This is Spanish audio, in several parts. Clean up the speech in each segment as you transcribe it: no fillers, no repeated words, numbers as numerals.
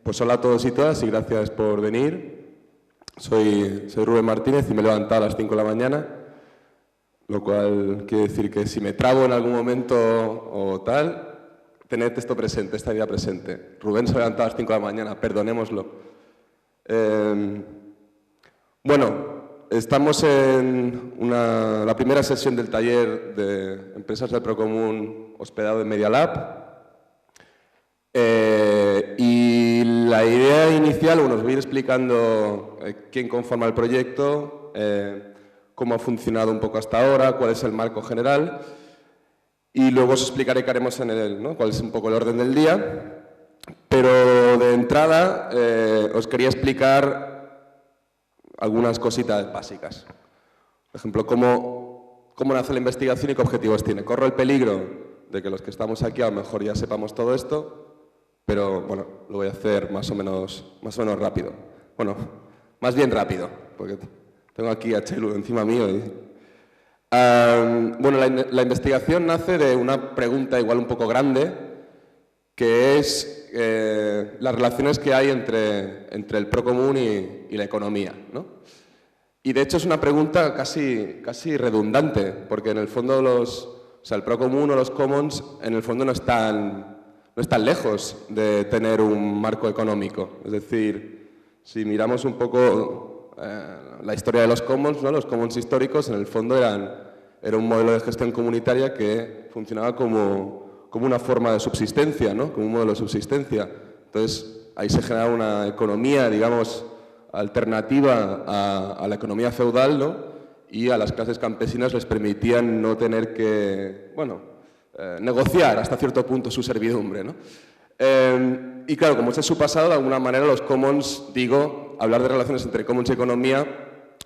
Pues hola a todos y todas y gracias por venir. Soy Rubén Martínez y me he levantado a las 5 de la mañana, lo cual quiere decir que si me trabo en algún momento o tal, tened esto presente, esta idea presente. Rubén se ha levantado a las 5 de la mañana, perdonémoslo. Bueno, estamos en la primera sesión del taller de Empresas del Procomún hospedado en Media Lab. Y la idea inicial, bueno, os voy a ir explicando quién conforma el proyecto, cómo ha funcionado un poco hasta ahora, cuál es el marco general y luego os explicaré qué haremos en él, ¿no? Cuál es un poco el orden del día. Pero de entrada os quería explicar algunas cositas básicas. Por ejemplo, cómo nace la investigación y qué objetivos tiene. Corro el peligro de que los que estamos aquí a lo mejor ya sepamos todo esto, pero bueno, lo voy a hacer más o menos rápido. Bueno, más bien rápido, porque tengo aquí a Chelu encima mío. Bueno, la investigación nace de una pregunta igual un poco grande, que es las relaciones que hay entre el Procomún y la economía, ¿no? Y de hecho es una pregunta casi redundante, porque en el fondo el Procomún o los Commons en el fondo no están lejos de tener un marco económico. Es decir, si miramos un poco la historia de los Commons, ¿no? Los Commons históricos en el fondo era un modelo de gestión comunitaria que funcionaba como una forma de subsistencia, ¿no? Como un modelo de subsistencia. Entonces, ahí se generaba una economía, digamos, alternativa a la economía feudal, ¿no? Y a las clases campesinas les permitían no tener que, bueno, negociar hasta cierto punto su servidumbre, ¿no? Y claro, como este es su pasado, de alguna manera los commons, hablar de relaciones entre commons y economía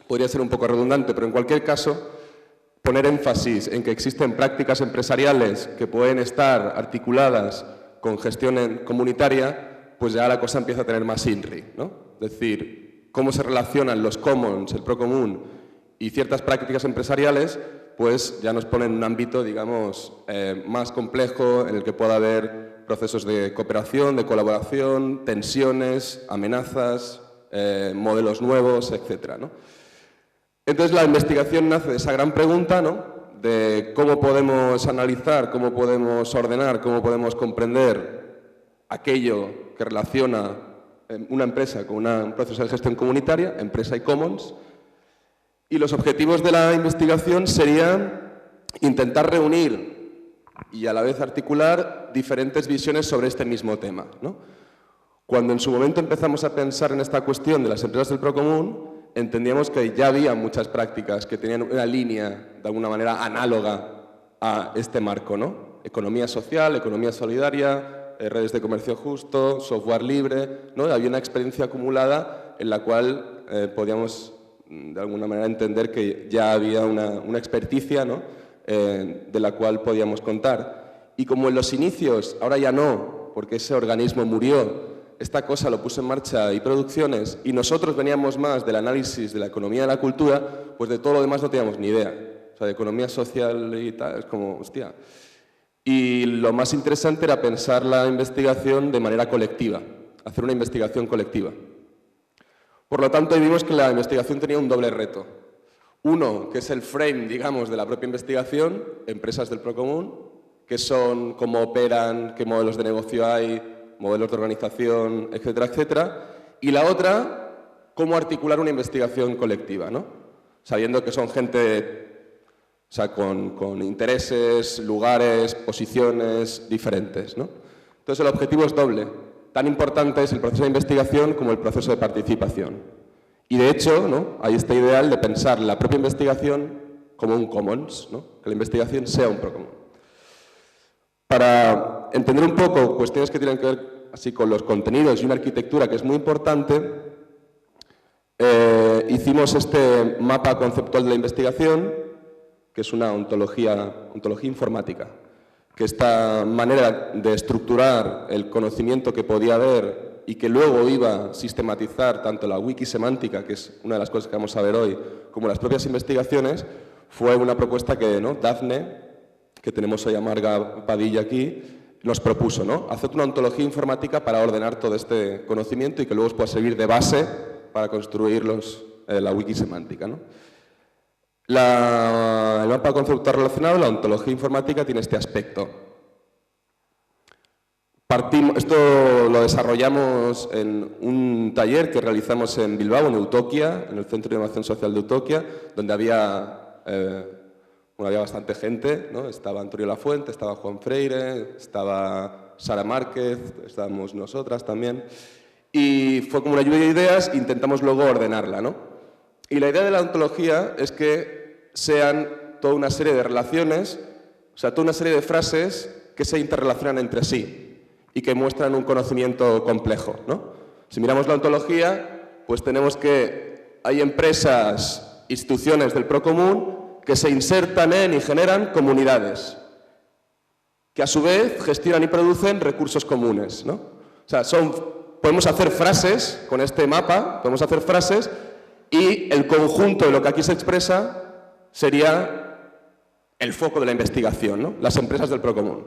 podría ser un poco redundante, pero en cualquier caso, poner énfasis en que existen prácticas empresariales que pueden estar articuladas con gestión comunitaria, pues ya la cosa empieza a tener más INRI, ¿no? Es decir, cómo se relacionan los commons, el procomún y ciertas prácticas empresariales, pues ya nos pone en un ámbito, digamos, más complejo, en el que pueda haber procesos de cooperación, de colaboración, tensiones, amenazas, modelos nuevos, etcétera, ¿no? Entonces la investigación nace de esa gran pregunta, ¿no? De cómo podemos analizar, cómo podemos ordenar, cómo podemos comprender aquello que relaciona una empresa con un proceso de gestión comunitaria, empresa y commons. Y los objetivos de la investigación serían intentar reunir y a la vez articular diferentes visiones sobre este mismo tema, ¿no? Cuando en su momento empezamos a pensar en esta cuestión de las empresas del Procomún, entendíamos que ya había muchas prácticas que tenían una línea, de alguna manera, análoga a este marco, ¿no? Economía social, economía solidaria, redes de comercio justo, software libre, ¿no? Había una experiencia acumulada en la cual podíamos de alguna manera entender que ya había una experticia, ¿no? De la cual podíamos contar. Y como en los inicios, ahora ya no, porque ese organismo murió, esta cosa lo puso en marcha y producciones, y nosotros veníamos más del análisis de la economía y de la cultura, pues de todo lo demás no teníamos ni idea. O sea, de economía social y tal, es como, hostia. Y lo más interesante era pensar la investigación de manera colectiva, hacer una investigación colectiva. Por lo tanto, vimos que la investigación tenía un doble reto. Uno, que es el frame, digamos, de la propia investigación, empresas del Procomún, que son cómo operan, qué modelos de negocio hay, modelos de organización, etcétera, etcétera. Y la otra, cómo articular una investigación colectiva, ¿no? Sabiendo que son gente, o sea, con intereses, lugares, posiciones diferentes, ¿no? Entonces, el objetivo es doble. Tan importante es el proceso de investigación como el proceso de participación. Y de hecho, ¿no? Hay este ideal de pensar la propia investigación como un commons, ¿no? Que la investigación sea un procomún. Para entender un poco cuestiones que tienen que ver así con los contenidos y una arquitectura que es muy importante, hicimos este mapa conceptual de la investigación, que es una ontología informática, que esta manera de estructurar el conocimiento que podía haber y que luego iba a sistematizar tanto la wiki semántica, que es una de las cosas que vamos a ver hoy, como las propias investigaciones, fue una propuesta que, ¿no? Dafne, que tenemos hoy a Marga Padilla aquí, nos propuso, ¿no? Hacer una ontología informática para ordenar todo este conocimiento y que luego os pueda servir de base para construir la wiki semántica, ¿no? El mapa conceptual relacionado, la ontología informática, tiene este aspecto. Esto lo desarrollamos en un taller que realizamos en Bilbao, en Eutokia, en el Centro de Innovación Social de Eutokia, donde había bastante gente, ¿no? Estaba Antonio Lafuente, estaba Juan Freire, estaba Sara Márquez, estábamos nosotras también. Y fue como una lluvia de ideas e intentamos luego ordenarla, ¿no? Y la idea de la ontología es que sean toda una serie de relaciones, o sea, toda una serie de frases que se interrelacionan entre sí y que muestran un conocimiento complejo, ¿no? Si miramos la ontología, pues tenemos que hay empresas, instituciones del Procomún que se insertan en y generan comunidades, que a su vez gestionan y producen recursos comunes, ¿no? O sea, podemos hacer frases con este mapa, podemos hacer frases y el conjunto de lo que aquí se expresa sería el foco de la investigación, ¿no? Las empresas del Procomún.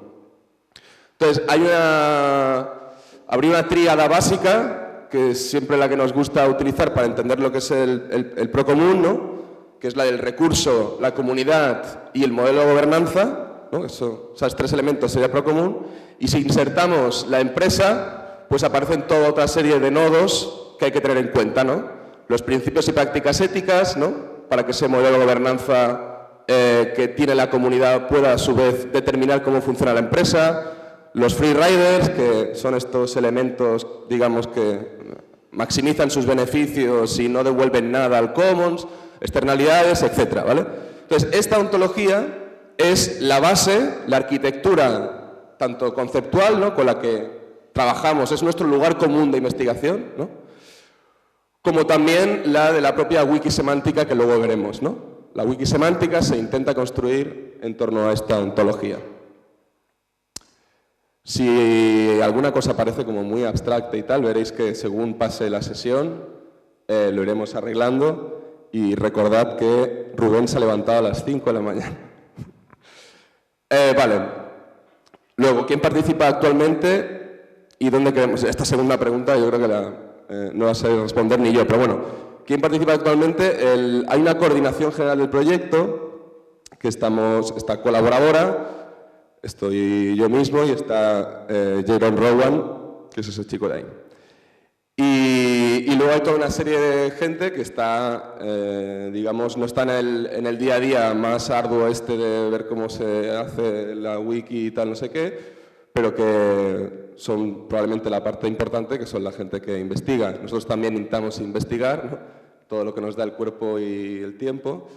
Entonces, habría una tríada básica, que es siempre la que nos gusta utilizar para entender lo que es el Procomún, ¿no? Que es la del recurso, la comunidad y el modelo de gobernanza, ¿no? Esos tres elementos sería Procomún. Y si insertamos la empresa, pues aparecen toda otra serie de nodos que hay que tener en cuenta, ¿no? Los principios y prácticas éticas, ¿no? Para que ese modelo de gobernanza que tiene la comunidad pueda a su vez determinar cómo funciona la empresa. Los free riders, que son estos elementos, digamos, que maximizan sus beneficios y no devuelven nada al commons, externalidades, etcétera, ¿vale? Entonces, esta ontología es la base, la arquitectura, tanto conceptual, ¿no? Con la que trabajamos, es nuestro lugar común de investigación, ¿no? Como también la de la propia wiki semántica que luego veremos, ¿no? La wiki semántica se intenta construir en torno a esta ontología. Si alguna cosa parece como muy abstracta y tal, veréis que según pase la sesión lo iremos arreglando y recordad que Rubén se ha levantado a las 5 de la mañana. Vale. Luego, ¿quién participa actualmente y dónde queremos? Esta segunda pregunta yo creo que no la sé responder ni yo, pero bueno. ¿Quién participa actualmente? Hay una coordinación general del proyecto, que está colaboradora. Estoy yo mismo y está Jaron Rowan, que es ese chico de ahí. Y luego hay toda una serie de gente que está, digamos, no está en el día a día más arduo de ver cómo se hace la wiki y tal, no sé qué, pero que son probablemente la parte importante, que son la gente que investiga. Nosotros también intentamos investigar, ¿no? Todo lo que nos da el cuerpo y el tiempo.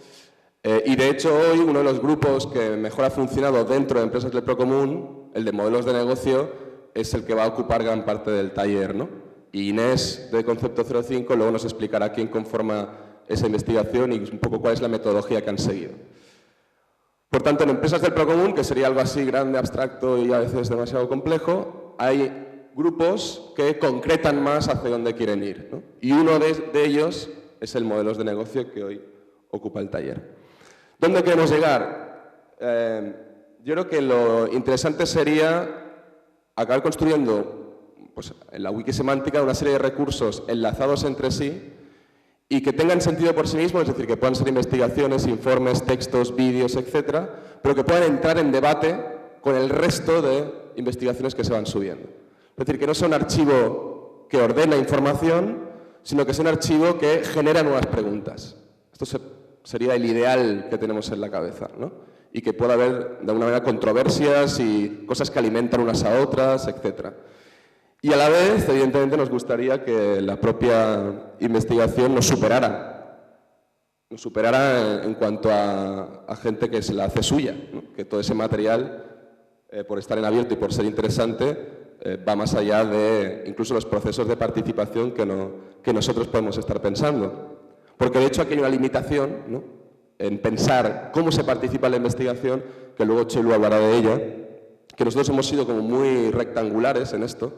Y de hecho hoy uno de los grupos que mejor ha funcionado dentro de empresas del Procomún, el de modelos de negocio, es el que va a ocupar gran parte del taller, ¿no? Y Inés de Concepto 05 luego nos explicará quién conforma esa investigación y un poco cuál es la metodología que han seguido. Por tanto, en empresas del Procomún, que sería algo así grande, abstracto y a veces demasiado complejo, hay grupos que concretan más hacia dónde quieren ir, ¿no? Y uno de ellos es el modelos de negocio que hoy ocupa el taller. ¿Dónde queremos llegar? Yo creo que lo interesante sería acabar construyendo, pues, en la wiki semántica una serie de recursos enlazados entre sí y que tengan sentido por sí mismos, es decir, que puedan ser investigaciones, informes, textos, vídeos, etcétera, pero que puedan entrar en debate con el resto de investigaciones que se van subiendo. Es decir, que no sea un archivo que ordena información, sino que sea un archivo que genera nuevas preguntas. Esto sería el ideal que tenemos en la cabeza, ¿no? Y que pueda haber, de alguna manera, controversias y cosas que alimentan unas a otras, etc. Y a la vez, evidentemente, nos gustaría que la propia investigación nos superara en cuanto a gente que se la hace suya, ¿no? Que todo ese material, por estar en abierto y por ser interesante, va más allá de incluso los procesos de participación que nosotros podemos estar pensando. Porque de hecho aquí hay una limitación, ¿no? En pensar cómo se participa en la investigación, que luego Chelu hablará de ella, que nosotros hemos sido como muy rectangulares en esto.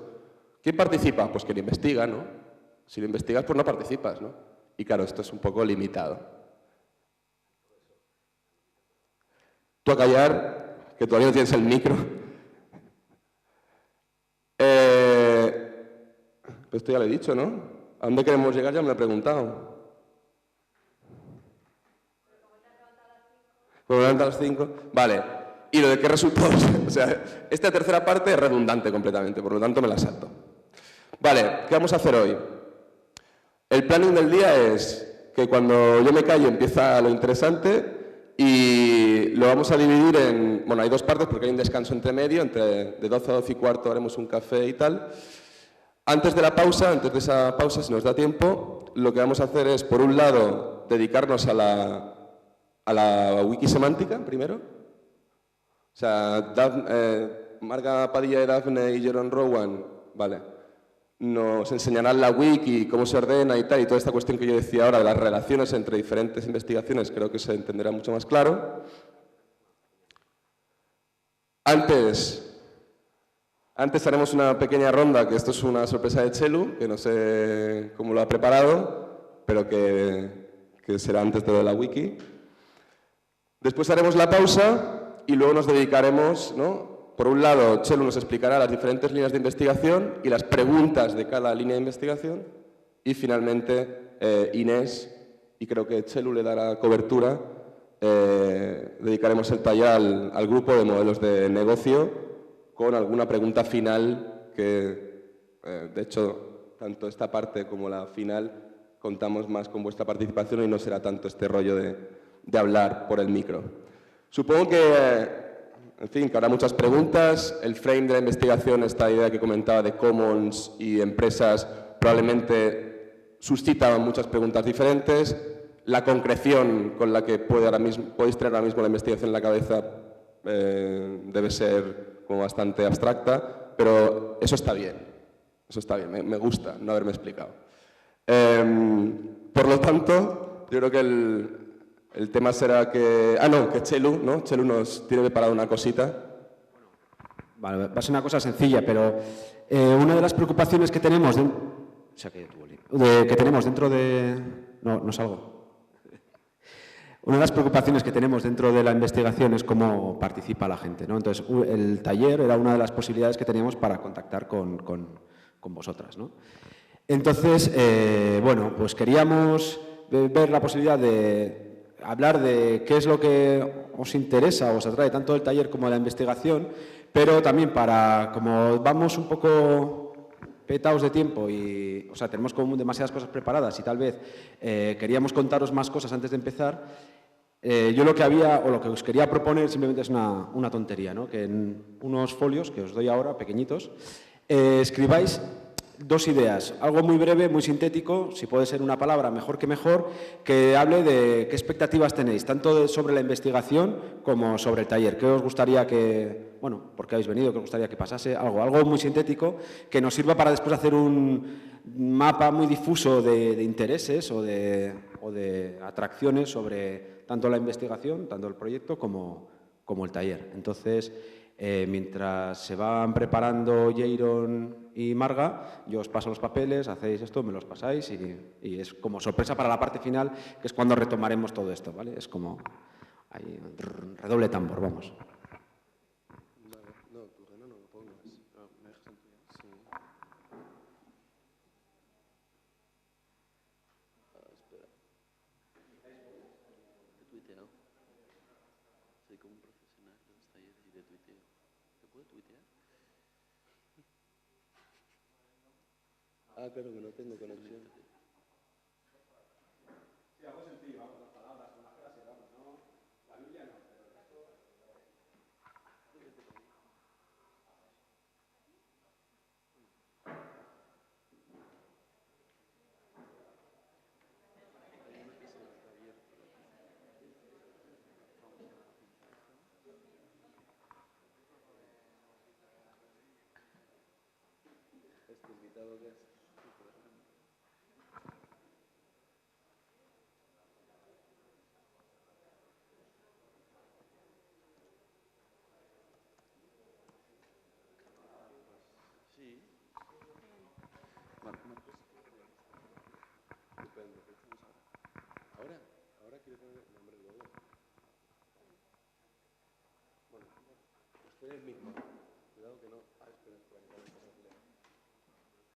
¿Quién participa? Pues quien investiga, ¿no? Si lo investigas, pues no participas, ¿no? Y claro, esto es un poco limitado. Tú a callar, que todavía no tienes el micro. Esto ya lo he dicho, ¿no? ¿A dónde queremos llegar? Ya me lo he preguntado. ¿Por delante a las 5? Vale. ¿Y lo de qué resultados? O sea, esta tercera parte es redundante completamente, por lo tanto me la salto. Vale, ¿qué vamos a hacer hoy? El planning del día es que cuando yo me callo empieza lo interesante y lo vamos a dividir en... Bueno, hay dos partes porque hay un descanso entre medio, de 12 a 12 y cuarto haremos un café y tal. Antes de esa pausa, si nos da tiempo, lo que vamos a hacer es, por un lado, dedicarnos a la wiki semántica, primero. O sea, Marga Padilla de Dafne y Jeroen Rowan, vale, nos enseñarán la wiki, cómo se ordena y tal, y toda esta cuestión que yo decía ahora de las relaciones entre diferentes investigaciones, creo que se entenderá mucho más claro. Antes haremos una pequeña ronda, que esto es una sorpresa de Chelu, que no sé cómo lo ha preparado, pero que será antes de lo de la wiki. Después haremos la pausa y luego nos dedicaremos, ¿no? Por un lado, Chelu nos explicará las diferentes líneas de investigación y las preguntas de cada línea de investigación. Y finalmente, Inés, y creo que Chelu le dará cobertura, dedicaremos el taller al grupo de modelos de negocio con alguna pregunta final que, de hecho, tanto esta parte como la final contamos más con vuestra participación y no será tanto este rollo de hablar por el micro. Supongo que, en fin, que habrá muchas preguntas. El frame de la investigación, esta idea que comentaba de commons y empresas, probablemente suscita muchas preguntas diferentes. La concreción con la que podéis traer ahora mismo la investigación en la cabeza debe ser como bastante abstracta, pero eso está bien. Eso está bien, me gusta no haberme explicado. Por lo tanto, yo creo que el tema será que... que Chelu, ¿no? Chelu nos tiene preparado una cosita. Vale, va a ser una cosa sencilla, pero una de las preocupaciones que tenemos... que tenemos dentro de... No salgo. Una de las preocupaciones que tenemos dentro de la investigación es cómo participa la gente, ¿no? Entonces, el taller era una de las posibilidades que teníamos para contactar con vosotras, ¿no? Entonces, bueno, pues queríamos ver la posibilidad de hablar de qué es lo que os interesa o os atrae tanto del taller como de la investigación, pero también como vamos un poco petados de tiempo y, o sea, tenemos como demasiadas cosas preparadas y tal vez queríamos contaros más cosas antes de empezar. Yo lo que os quería proponer simplemente es una tontería, ¿no? Que en unos folios que os doy ahora, pequeñitos, escribáis dos ideas, algo muy breve, muy sintético, si puede ser una palabra, mejor, que hable de qué expectativas tenéis, tanto sobre la investigación como sobre el taller. ¿Qué os gustaría bueno, por qué habéis venido, qué os gustaría que pasase? Algo muy sintético que nos sirva para después hacer un mapa muy difuso de intereses o de atracciones sobre tanto la investigación, tanto el proyecto como el taller. Entonces, mientras se van preparando Jairon y Marga, yo os paso los papeles, hacéis esto, me los pasáis y es como sorpresa para la parte final, que es cuando retomaremos todo esto, ¿vale? Es como ahí, redoble tambor, vamos. No, tu no lo pongas. ¿Me dejas en tuya? Sí. Espera. He tuiteado. Soy como un profesional de los talleres y de tuiteo. ¿Te puedo tuitear? Claro, que no tengo conexión. Sí, algo sencillo, vamos, las palabras, una frase, vamos, no. La Biblia no, pero el resto... Este invitado que es... Sí. Marcos. Estupendo, ¿qué hacemos ahora? Ahora quiero poner el nombre luego. Bueno, pues fue el mismo. Cuidado que no.